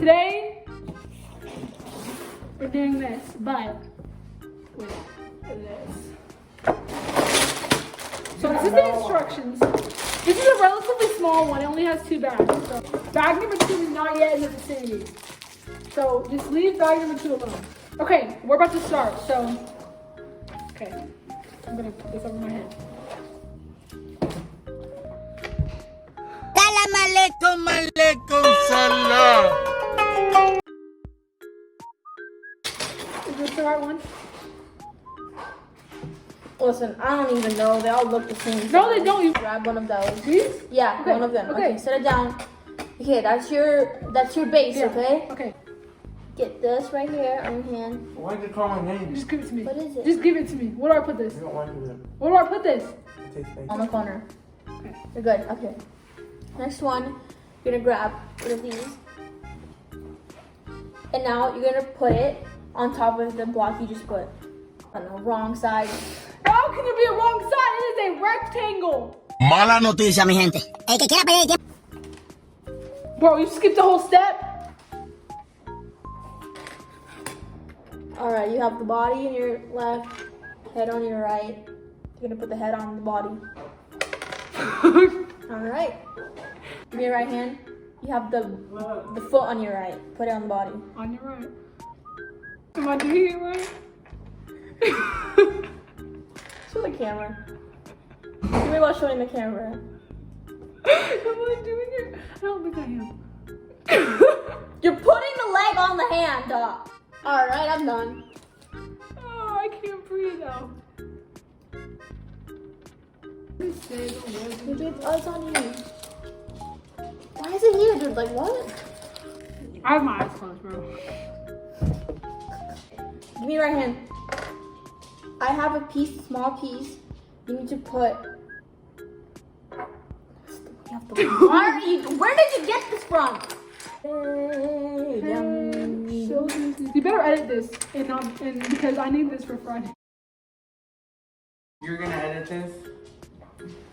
Today, we're doing this, but with this. So this is the instructions. This is a relatively small one. It only has 2 bags. So bag number 2 is not yet in the vicinity. So just leave bag number 2 alone. Okay, we're about to start. So, okay, I'm gonna put this over my head. Salam alaikum, alaikum salam. Is this the right one? Listen, I don't even know. They all look the same. No, they don't. You Grab one of those. These? Yeah, Okay, one of them. okay. Okay, set it down. Okay, that's your base. Yeah. Okay. Okay. Get this right here on your hand. Why did you call my name? Just give it to me. What is it? Just give it to me. Where do I put this? You don't want to do that. Where do I put this? It takes space. On the corner. Okay. You're good. Okay. Next one, you're gonna grab one of these, and now you're gonna put it on top of the block you just put on the wrong side. How can there be a wrong side? It is a rectangle. Mala noticia, mi gente. El que quiera pedir tiempo. Bro, you skipped the whole step. All right, you have the body in your left, head on your right. You're gonna put the head on the body. All right. Give me your right hand. You have the foot on your right. Put it on the body. On your right. Am I doing it right? Show the camera. Give me while showing the camera. Am I doing it? I don't think I am. You're putting the leg on the hand. All right, I'm done. Oh, I can't breathe now. Dude, it's on you. Why is it here, dude? Like, what? I have my eyes closed, bro. Give me your right hand. I have a piece, small piece. You need to put. Why are you? Where did you get this from? So easy. You better edit this, and because I need this for Friday. You're gonna edit this?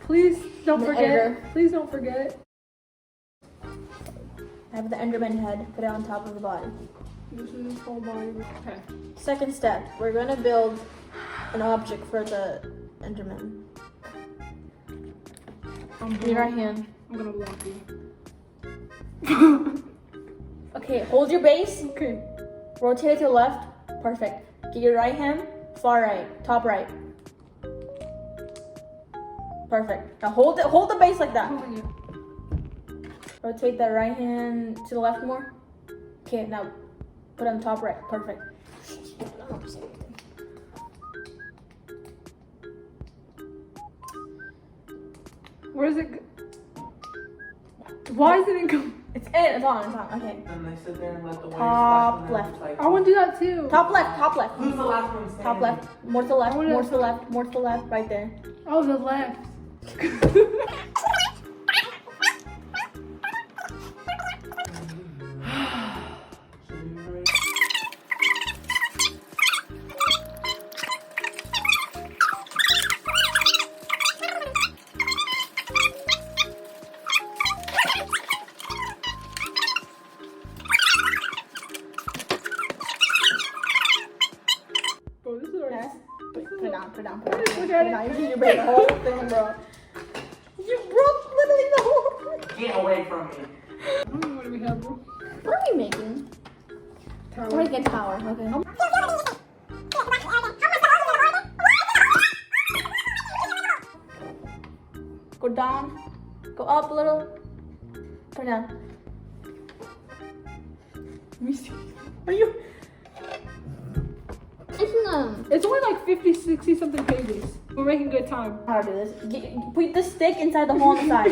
Please don't The forget. editor. Please don't forget. I have the Enderman head. Put it on top of the body. This is his whole body. Okay. Second step, we're gonna build an object for the Enderman. Give me your right hand. I'm gonna block you. Okay, hold your base. Okay. Rotate it to the left. Perfect. Get your right hand. Far right. Top right. Perfect. Now hold it. Hold the base like that. Holding it. Rotate that right hand to the left more. Okay, now put it on top right. Perfect. Where is it? Why is it in? It's in. It's on. It's on. Okay. And they sit there and let the waves Top splash on them, left. like- I want to do that too. Top left. Top left. Who's the last one standing? Top left. More to the left. I wanna- More to the left. More to the left. Right there. Oh, the left. Bro, this is already. Yes. Put it down. Put it down. Put it down. Look Put at it down. it. You break the whole thing, bro. You broke literally the whole thing. Get away from me. I don't know what we have, bro. What are we making? Tower. We're making a tower. Okay. Go down. Go up a little. Put it down. Let me see. Are you? It's only like 50, 60 something pages. We're making good time. How to do this? Put the stick inside the hole on the side.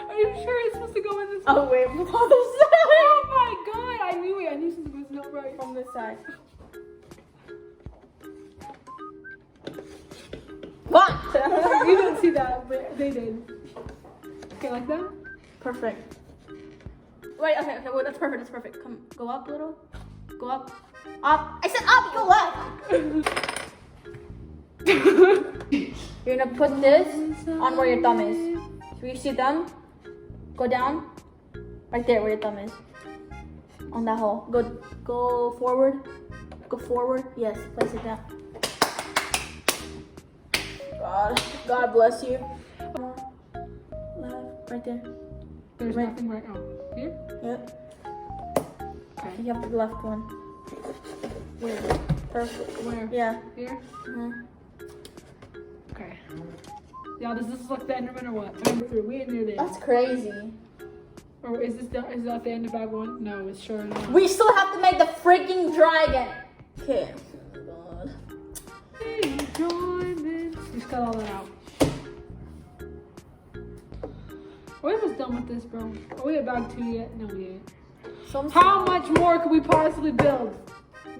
Are you sure it's supposed to go in this? Oh wait, from the other side. Oh my god! I knew it. I knew something was not right. From this side. What? You didn't see that, but they did. Okay, like that? Perfect. Wait, okay, well, that's perfect, that's perfect. Come, go up a little. Go up. Up. I said up, go left. You're gonna put this on where your thumb is. So you see thumb? Go down. Right there where your thumb is. On that hole. Go forward. Go forward. Yes, place it down. God bless you. Left, right there. There's Right. nothing right now. Here? Yep. Okay. You have the left one. Where? Perfect. Where? Yeah. Here? Mhm. Okay. Yeah, does this look the Enderman or what? I'm through. We ain't near there. That's crazy. Or is that the end of bag one? No, it's sure not. We still have to make the freaking dragon. Okay. Oh God. Enjoyment. Just cut all that out. We're almost done with this, bro. Are we at bag 2 yet? No, we ain't. How much more could we possibly build?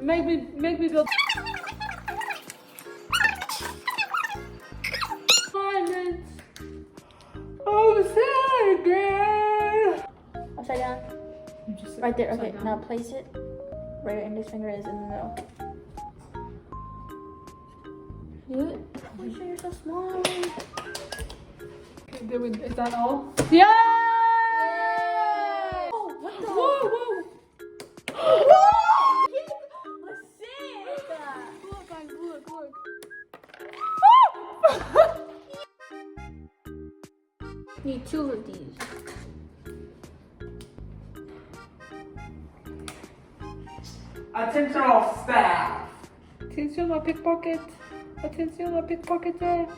Make me build. Diamonds. Oh, sad again. Upside down. You just said Right there. upside Okay. down. Now place it right where index finger is in the middle. Do it. Oh, sure you're so small. Okay, is that all? Yeah! Oh, what the? Whoa, whoa! What's it? Look, guys, look. Need 2 of these. Attention all staff. Attention, la pickpocket. Attention, la pickpocketer.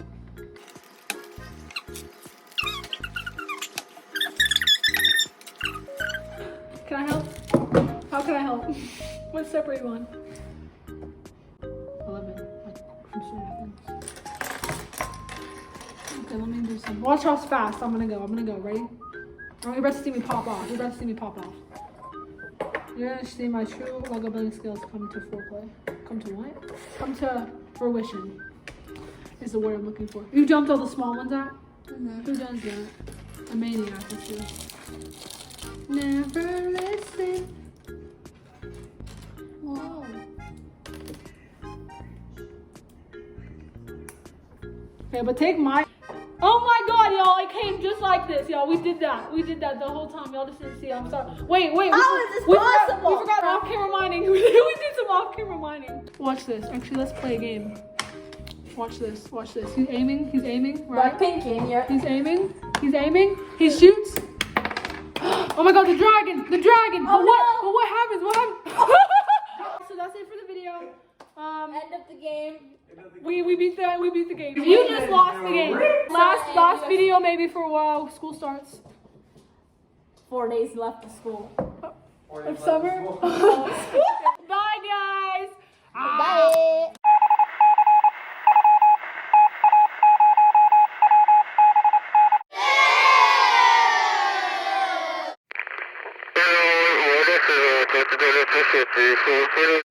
Can I help? How can I help? What step are you on? 11. Like, I'm sorry, I think. Okay, let me do some. Watch how fast I'm gonna go. Ready? Oh, you're about to see me pop off. You're gonna see my true Lego building skills come to foreplay. Come to what? Come to fruition. Is the word I'm looking for. You jumped all the small ones out? Mm-hmm. Who does that? A maniac, that's you. Never listen. Whoa. Okay, but take my. Oh my god, y'all, it came just like this, y'all. We did that the whole time. Y'all just didn't see. I'm sorry. Wait. How is this we possible? We forgot off-camera mining. We did some off-camera mining. Watch this. Actually, let's play a game. Watch this. He's aiming, right? By pinky, yeah. He's aiming. He shoots. Oh my god, the dragon. Oh, But what happens? So that's it for the video. End of the game. We beat the game. You just lost the game. Last video maybe for a while. School starts. 4 days left of school. Of summer. Bye guys. Bye. What is it?